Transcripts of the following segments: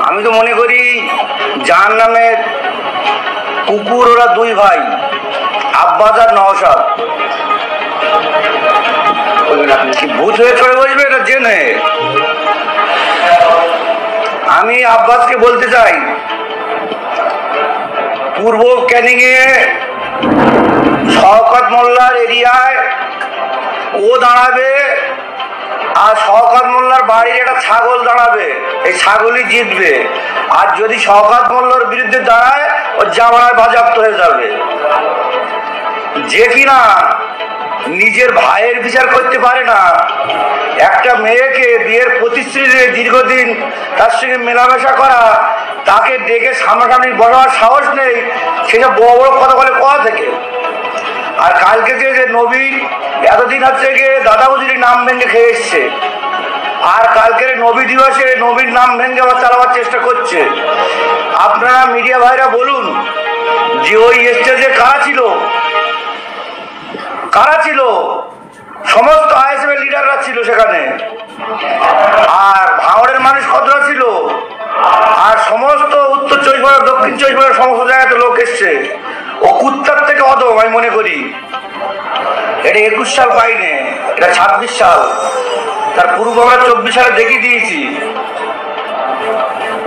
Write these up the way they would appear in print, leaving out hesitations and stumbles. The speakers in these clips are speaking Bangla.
আমি তো মনে করি যার নামের কুকুর ওরা দুই ভাই, আব্বাস আর নওশাদ। কি ভূত হয়ে চলে বসবে এটা জেনে? আমি আব্বাসকে বলতে চাই, পূর্ব ক্যানিং এ শওকত মোল্লার এরিয়ায় ও দাঁড়াবে, আর শওকত মোল্লার বাড়ির একটা ছাগল দাঁড়াবে, এই ছাগলই জিতবে। আর যদি শওকত মোল্লার বিরুদ্ধে দাঁড়ায় ও জামানায় বাজেয়াপ্ত হয়ে যাবে। যে কিনা নিজের ভাইয়ের বিচার করতে পারে না, একটা মেয়েকে বিয়ের প্রতিশ্রুতি দীর্ঘদিন তার সঙ্গে মেলামেশা করা, তাকে ডেকে সামনাসামনি বলার সাহস নেই, সেটা বড় বড় কথা বলে কোথা থেকে? আর কালকে যে নবীন এতদিন হচ্ছে গিয়ে দাদা হুজুরির নাম ভেঙে খেয়ে এসছে, আর কালকের নবী দিবসে নবীর নাম ভেঙে আবার চালাবার চেষ্টা করছে। আপনারা মিডিয়া ভাইরা বলুন যে ওই স্টেজে কারা ছিল, কারা ছিল? সমস্ত আইএসএফ এর লিডাররা ছিল সেখানে। আর ভাঙড়ের মানুষ কতটা ছিল? আর সমস্ত উত্তর চব্বিশ পরগনা, দক্ষিণ চব্বিশ পরগনা সমস্ত জায়গাতে লোক এসছে। ও কুত্তার থেকে অদম আমি মনে করি। এটা 21 সাল পাইনি, এটা 26 সাল। তার পূর্ব আমরা 24 সালে দেখিয়ে দিয়েছি।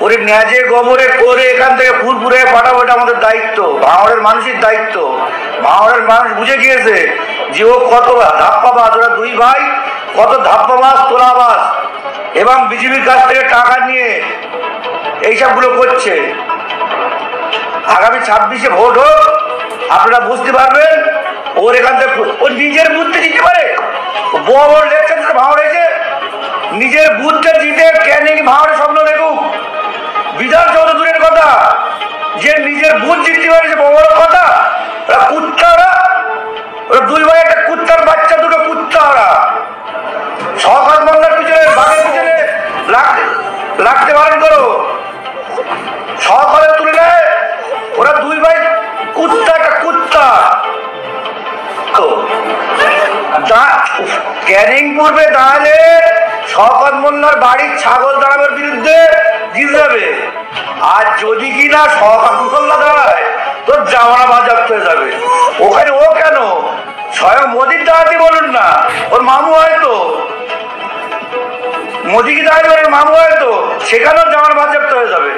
ওরে ন্যাজে গোবরে করে এখান থেকে ফুলপুরে পাঠাবো, এটা আমাদের দায়িত্ব, ভাঙড়ের মানুষের দায়িত্ব। ভাঙড়ের মানুষ বুঝে গিয়েছে যে ও কত ধাপ্পাবাজ, ওরা দুই ভাই কত ধাপ্পাবাজ, তোলাবাজ, এবং বিজেপির কাছ থেকে টাকা নিয়ে এইসবগুলো করছে। আগামী 26-এ ভোট হোক, আপনারা বুঝতে পারবেন ওর এখান থেকে ও নিজের বুথে জিততে পারে। বড় বড় লেকচার ভাঙড় এসে নিজের বুথে জিতে ক্যানিং ভাঙড়ে স্বপ্ন দেখুক, বিধানসভা দূরের কথা, যে নিজের বুথ জিততে পারে সে বড় বড় কথা। ওরা কুত্তা, ওরা দুই ভাই একটা কুত্তার বাচ্চা, দুটো কুত্তা। ওরা শওকত মোল্লার পিছনে বাঘের পিছনে লাগতে পারেন করো, শওকতের তুলনায় ওরা দুই ভাই কুত্তা, একটা কুত্তা। ক্যানিং পূর্বে দাঁড়ালে শওকত মোল্লার বাড়ির ছাগল দাঁড়াবার বিরুদ্ধে জিতে যাবে। আর যদি কিনা শওকত মোল্লা দাঁড়ায় তোর জামানা বাজেয়াপ্ত হয়ে যাবে। ওখানে ও কেন, স্বয়ং মোদির দাঁড়াতে বলুন না, ওর মামু হয়তো, মোদিকে দাঁড়াতে ওর মামু হয়তো, সেখানেও জামানা বাজেয়াপ্ত হয়ে যাবে।